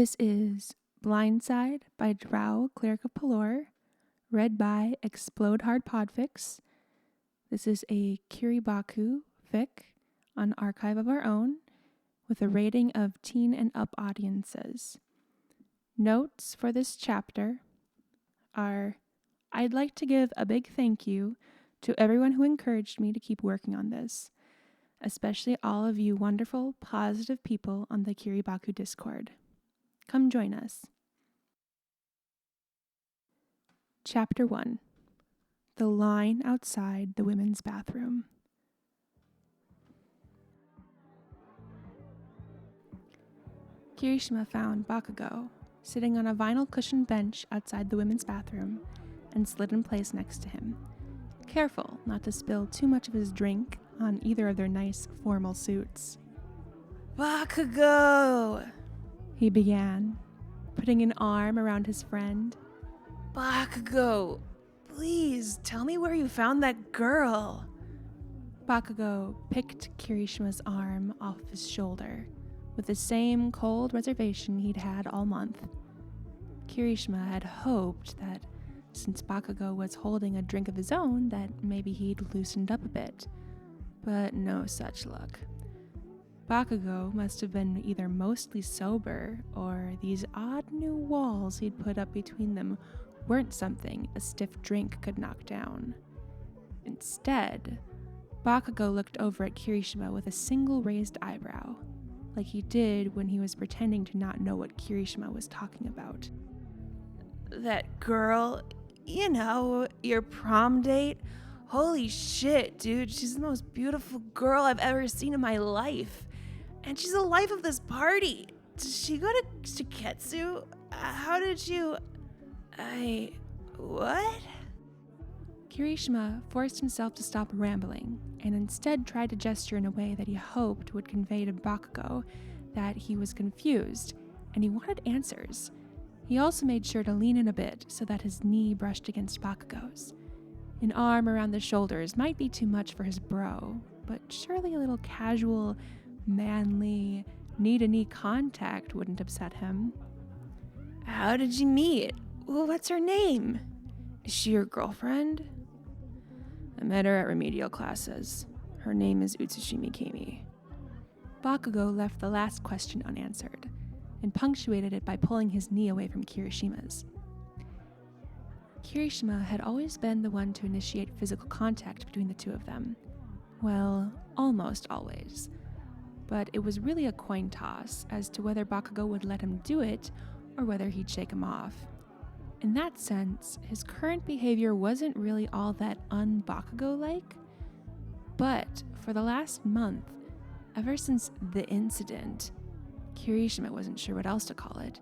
This is Blindside by DrowClericOfPelor, read by Explode Hard Podfics. This is a Kiribaku fic on Archive of Our Own with a rating of teen and up audiences. Notes for this chapter are, I'd like to give a big thank you to everyone who encouraged me to keep working on this, especially all of you wonderful, positive people on the Kiribaku Discord. Come join us. Chapter 1. The Line Outside the Women's Bathroom. Kirishima found Bakugou sitting on a vinyl cushioned bench outside the women's bathroom and slid in place next to him, careful not to spill too much of his drink on either of their nice formal suits. Bakugou! He began, putting an arm around his friend. Bakugou, please tell me where you found that girl. Bakugou picked Kirishima's arm off his shoulder with the same cold reservation he'd had all month. Kirishima had hoped that since Bakugou was holding a drink of his own, that maybe he'd loosened up a bit, but no such luck. Bakugou must have been either mostly sober, or these odd new walls he'd put up between them weren't something a stiff drink could knock down. Instead, Bakugou looked over at Kirishima with a single raised eyebrow, like he did when he was pretending to not know what Kirishima was talking about. That girl, your prom date? Holy shit, dude, she's the most beautiful girl I've ever seen in my life. And she's the life of this party. Did she go to Shiketsu? How did you... What? Kirishima forced himself to stop rambling and instead tried to gesture in a way that he hoped would convey to Bakugou that he was confused and he wanted answers. He also made sure to lean in a bit so that his knee brushed against Bakugou's. An arm around the shoulders might be too much for his bro, but surely a little casual, manly, knee-to-knee contact wouldn't upset him. How did you meet? What's her name? Is she your girlfriend? I met her at remedial classes. Her name is Utsushimi Camie. Bakugou left the last question unanswered and punctuated it by pulling his knee away from Kirishima's. Kirishima had always been the one to initiate physical contact between the two of them. Well, almost always. But it was really a coin toss as to whether Bakugou would let him do it or whether he'd shake him off. In that sense, his current behavior wasn't really all that un-Bakugou-like. But for the last month, ever since the incident, Kirishima wasn't sure what else to call it,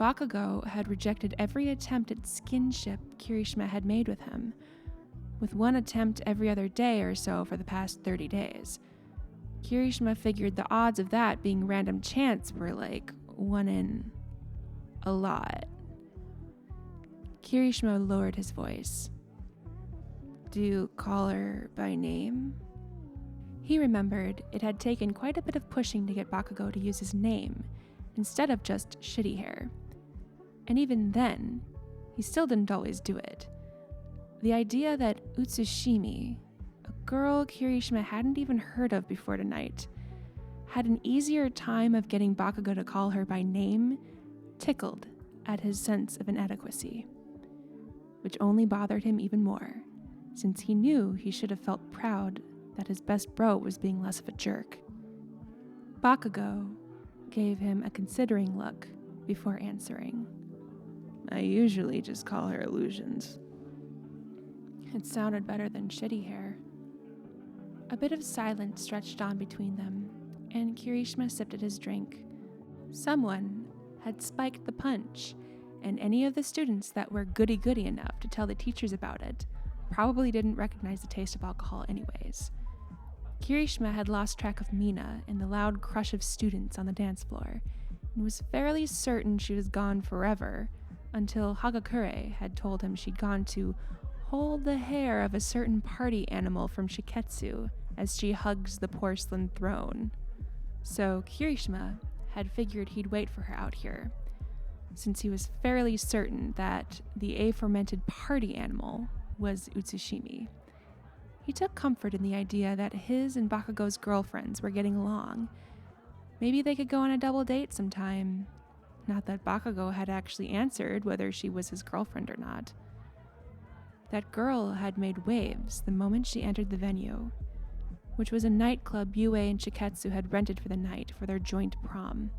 Bakugou had rejected every attempt at skinship Kirishima had made with him, with one attempt every other day or so for the past 30 days. Kirishima figured the odds of that being random chance were like 1 in a lot. Kirishima lowered his voice. Do you call her by name? He remembered it had taken quite a bit of pushing to get Bakugou to use his name, instead of just shitty hair. And even then, he still didn't always do it. The idea that Utsushimi, a girl Kirishima hadn't even heard of before tonight, had an easier time of getting Bakugou to call her by name tickled at his sense of inadequacy, which only bothered him even more, since he knew he should have felt proud that his best bro was being less of a jerk. Bakugou gave him a considering look before answering. I usually just call her Illusions. It sounded better than shitty hair. A bit of silence stretched on between them, and Kirishima sipped at his drink. Someone had spiked the punch, and any of the students that were goody-goody enough to tell the teachers about it probably didn't recognize the taste of alcohol anyways. Kirishima had lost track of Mina in the loud crush of students on the dance floor, and was fairly certain she was gone forever, until Hagakure had told him she'd gone to hold the hair of a certain party animal from Shiketsu as she hugs the porcelain throne. So Kirishima had figured he'd wait for her out here, since he was fairly certain that the aforementioned party animal was Utsushimi. He took comfort in the idea that his and Bakugou's girlfriends were getting along. Maybe they could go on a double date sometime. Not that Bakugou had actually answered whether she was his girlfriend or not. That girl had made waves the moment she entered the venue, which was a nightclub Yue and Shiketsu had rented for the night for their joint prom.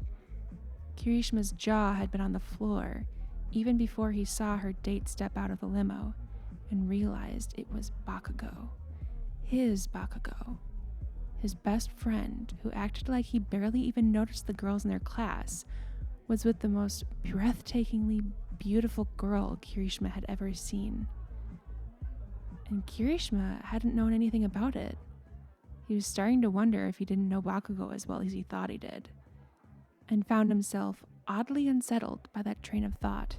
Kirishima's jaw had been on the floor even before he saw her date step out of the limo and realized it was Bakugou. His Bakugou. His best friend, who acted like he barely even noticed the girls in their class, was with the most breathtakingly beautiful girl Kirishima had ever seen. And Kirishima hadn't known anything about it. He was starting to wonder if he didn't know Bakugou as well as he thought he did, and found himself oddly unsettled by that train of thought.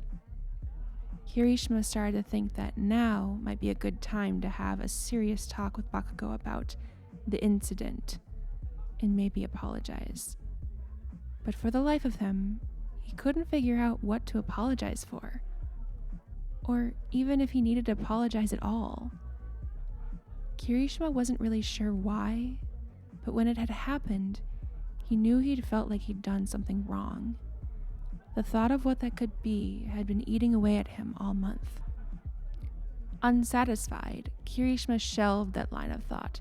Kirishima started to think that now might be a good time to have a serious talk with Bakugou about the incident, and maybe apologize. But for the life of him, he couldn't figure out what to apologize for, or even if he needed to apologize at all. Kirishima wasn't really sure why, but when it had happened, he knew he'd felt like he'd done something wrong. The thought of what that could be had been eating away at him all month. Unsatisfied, Kirishima shelved that line of thought.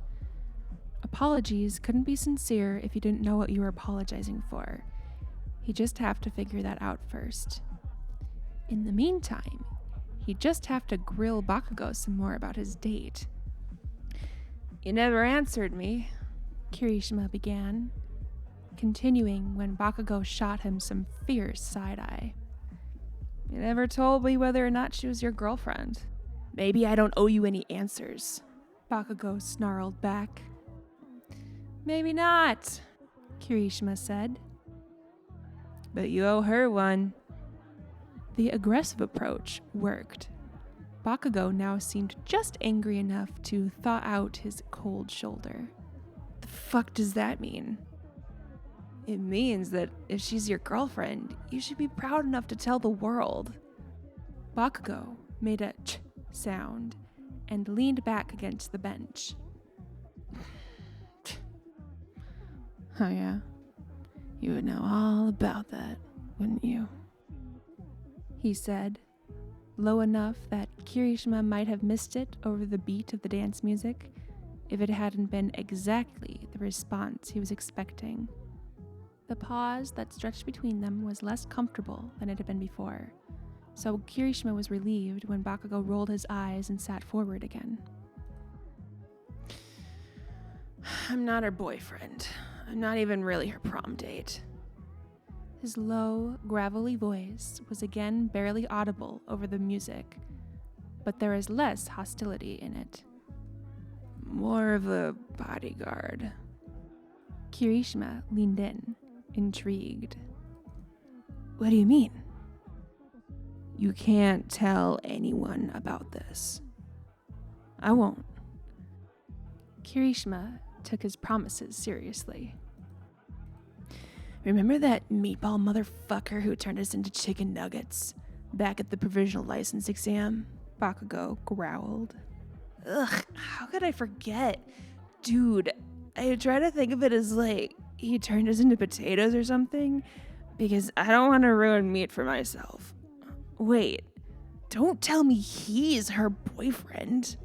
Apologies couldn't be sincere if you didn't know what you were apologizing for. He'd just have to figure that out first. In the meantime, he'd just have to grill Bakugou some more about his date. "You never answered me," Kirishima began, continuing when Bakugou shot him some fierce side-eye. "You never told me whether or not she was your girlfriend." "Maybe I don't owe you any answers," Bakugou snarled back. "Maybe not," Kirishima said. "But you owe her one." The aggressive approach worked. Bakugou now seemed just angry enough to thaw out his cold shoulder. "The fuck does that mean?" "It means that if she's your girlfriend, you should be proud enough to tell the world." Bakugou made a ch sound and leaned back against the bench. "Oh yeah, you would know all about that, wouldn't you?" he said, low enough that Kirishima might have missed it over the beat of the dance music if it hadn't been exactly the response he was expecting. The pause that stretched between them was less comfortable than it had been before, so Kirishima was relieved when Bakugou rolled his eyes and sat forward again. "I'm not her boyfriend. I'm not even really her prom date." His low, gravelly voice was again barely audible over the music, but there was less hostility in it. "More of a bodyguard." Kirishima leaned in, intrigued. "What do you mean?" "You can't tell anyone about this." "I won't." Kirishima took his promises seriously. "Remember that meatball motherfucker who turned us into chicken nuggets back at the provisional license exam?" Bakugou growled. "Ugh, how could I forget? Dude, I try to think of it as like he turned us into potatoes or something, because I don't want to ruin meat for myself." "Wait, don't tell me he's her boyfriend."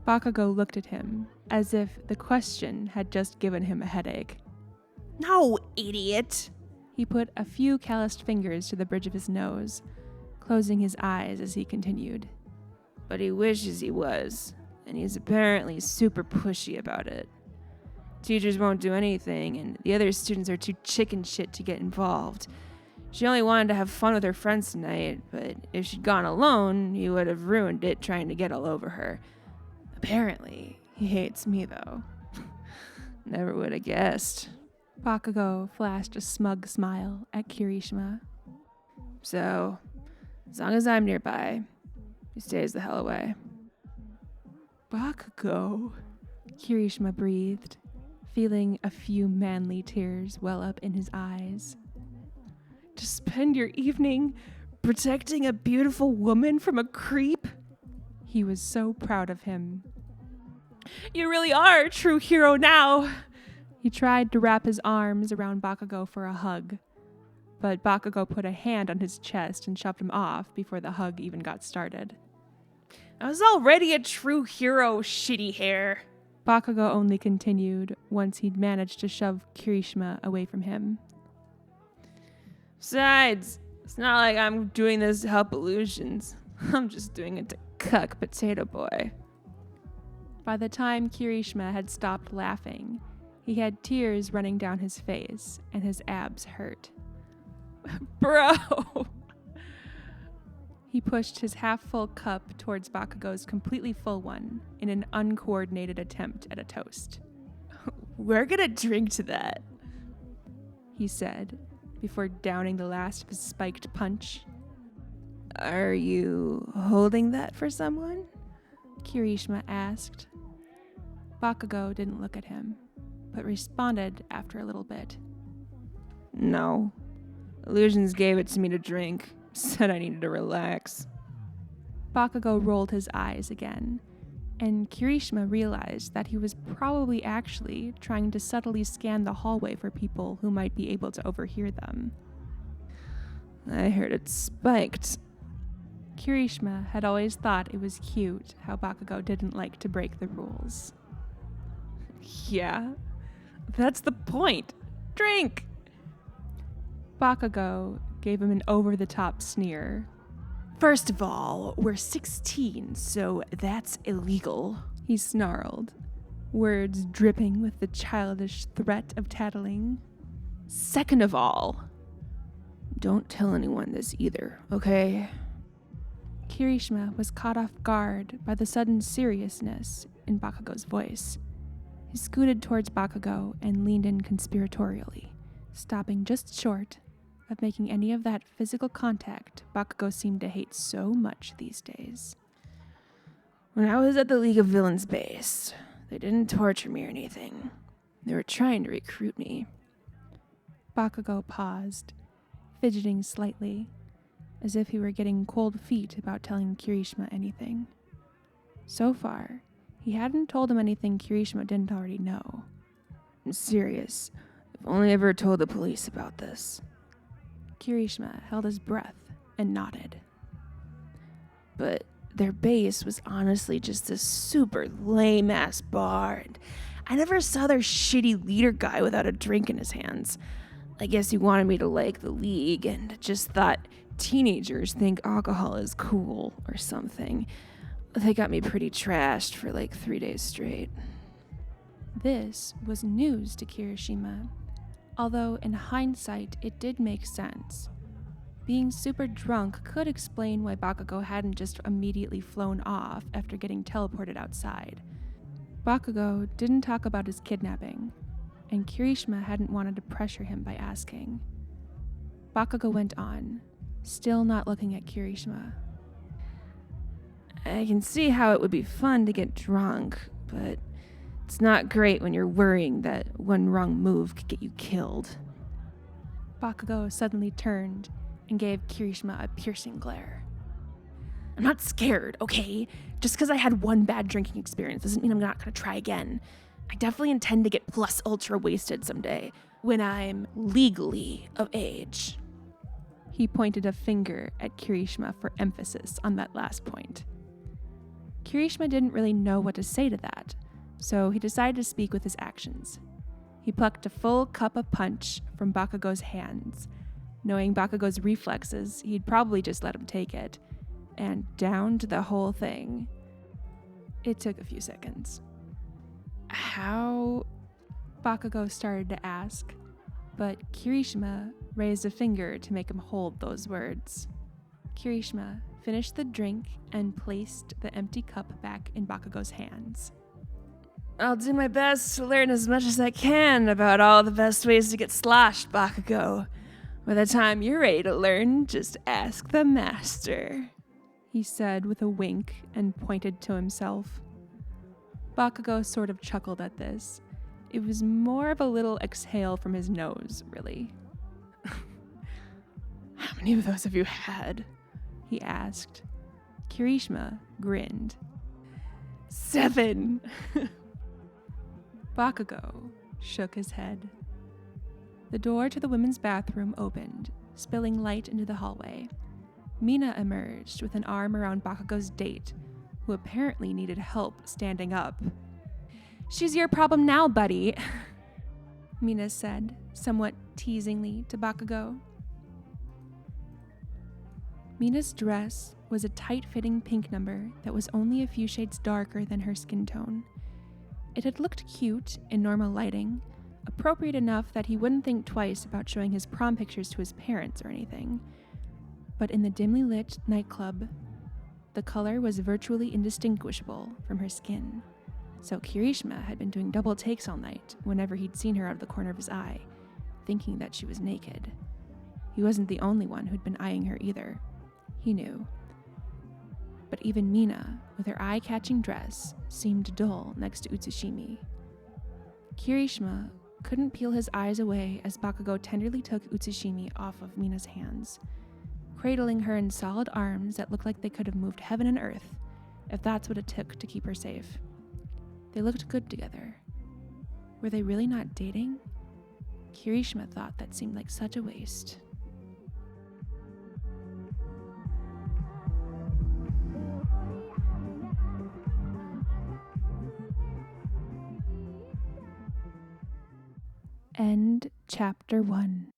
Bakugou looked at him as if the question had just given him a headache. "No, idiot!" He put a few calloused fingers to the bridge of his nose, closing his eyes as he continued. "But he wishes he was, and he's apparently super pushy about it. Teachers won't do anything, and the other students are too chicken shit to get involved. She only wanted to have fun with her friends tonight, but if she'd gone alone, he would have ruined it trying to get all over her. Apparently, he hates me, though." "Never would have guessed." Bakugou flashed a smug smile at Kirishima. "So, as long as I'm nearby, he stays the hell away." "Bakugou," Kirishima breathed, feeling a few manly tears well up in his eyes. "Just spend your evening protecting a beautiful woman from a creep? He was so proud of him. You really are a true hero now. He tried to wrap his arms around Bakugou for a hug, but Bakugou put a hand on his chest and shoved him off before the hug even got started. I was already a true hero, shitty hair. Bakugou only continued once he'd managed to shove Kirishima away from him. Besides, it's not like I'm doing this to help illusions. I'm just doing it to cuck Potato Boy. By the time Kirishima had stopped laughing, he had tears running down his face and his abs hurt. Bro! He pushed his half-full cup towards Bakugou's completely full one in an uncoordinated attempt at a toast. We're gonna drink to that, he said, before downing the last of his spiked punch. Are you holding that for someone? Kirishima asked. Bakugou didn't look at him, but responded after a little bit. No. Illusions gave it to me to drink. Said I needed to relax. Bakugou rolled his eyes again, and Kirishima realized that he was probably actually trying to subtly scan the hallway for people who might be able to overhear them. I heard it spiked. Kirishima had always thought it was cute how Bakugou didn't like to break the rules. Yeah, that's the point. Drink! Bakugou gave him an over-the-top sneer. First of all, we're 16, so that's illegal, he snarled, words dripping with the childish threat of tattling. Second of all, don't tell anyone this either, okay? Kirishima was caught off guard by the sudden seriousness in Bakugou's voice. He scooted towards Bakugou and leaned in conspiratorially, stopping just short of making any of that physical contact Bakugou seemed to hate so much these days. When I was at the League of Villains base, they didn't torture me or anything. They were trying to recruit me. Bakugou paused, fidgeting slightly, as if he were getting cold feet about telling Kirishima anything. So far, he hadn't told him anything Kirishima didn't already know. I'm serious. I've only ever told the police about this. Kirishima held his breath and nodded. But their base was honestly just a super lame-ass bar, and I never saw their shitty leader guy without a drink in his hands. I guess he wanted me to like the league and just thought teenagers think alcohol is cool or something. They got me pretty trashed for like 3 days straight. This was news to Kirishima, although in hindsight it did make sense. Being super drunk could explain why Bakugou hadn't just immediately flown off after getting teleported outside. Bakugou didn't talk about his kidnapping, and Kirishima hadn't wanted to pressure him by asking. Bakugou went on, still not looking at Kirishima. I can see how it would be fun to get drunk, but it's not great when you're worrying that one wrong move could get you killed. Bakugou suddenly turned and gave Kirishima a piercing glare. I'm not scared, okay? Just because I had one bad drinking experience doesn't mean I'm not going to try again. I definitely intend to get plus ultra wasted someday when I'm legally of age. He pointed a finger at Kirishima for emphasis on that last point. Kirishima didn't really know what to say to that, so he decided to speak with his actions. He plucked a full cup of punch from Bakugou's hands. Knowing Bakugou's reflexes, he'd probably just let him take it, and downed the whole thing. It took a few seconds. How? Bakugou started to ask, but Kirishima raised a finger to make him hold those words. Kirishima finished the drink and placed the empty cup back in Bakugou's hands. I'll do my best to learn as much as I can about all the best ways to get sloshed, Bakugou. By the time you're ready to learn, just ask the master, he said with a wink and pointed to himself. Bakugou sort of chuckled at this. It was more of a little exhale from his nose, really. many of those have you had? He asked. Kirishima grinned. 7. Bakugou shook his head. The door to the women's bathroom opened, spilling light into the hallway. Mina emerged with an arm around Bakugou's date, who apparently needed help standing up. She's your problem now, buddy, Mina said, somewhat teasingly to Bakugou. Mina's dress was a tight-fitting pink number that was only a few shades darker than her skin tone. It had looked cute in normal lighting, appropriate enough that he wouldn't think twice about showing his prom pictures to his parents or anything. But in the dimly lit nightclub, the color was virtually indistinguishable from her skin. So Kirishima had been doing double takes all night whenever he'd seen her out of the corner of his eye, thinking that she was naked. He wasn't the only one who'd been eyeing her either. He knew. But even Mina, with her eye-catching dress, seemed dull next to Utsushimi. Kirishima couldn't peel his eyes away as Bakugou tenderly took Utsushimi off of Mina's hands, cradling her in solid arms that looked like they could have moved heaven and earth, if that's what it took to keep her safe. They looked good together. Were they really not dating? Kirishima thought that seemed like such a waste. End chapter 1.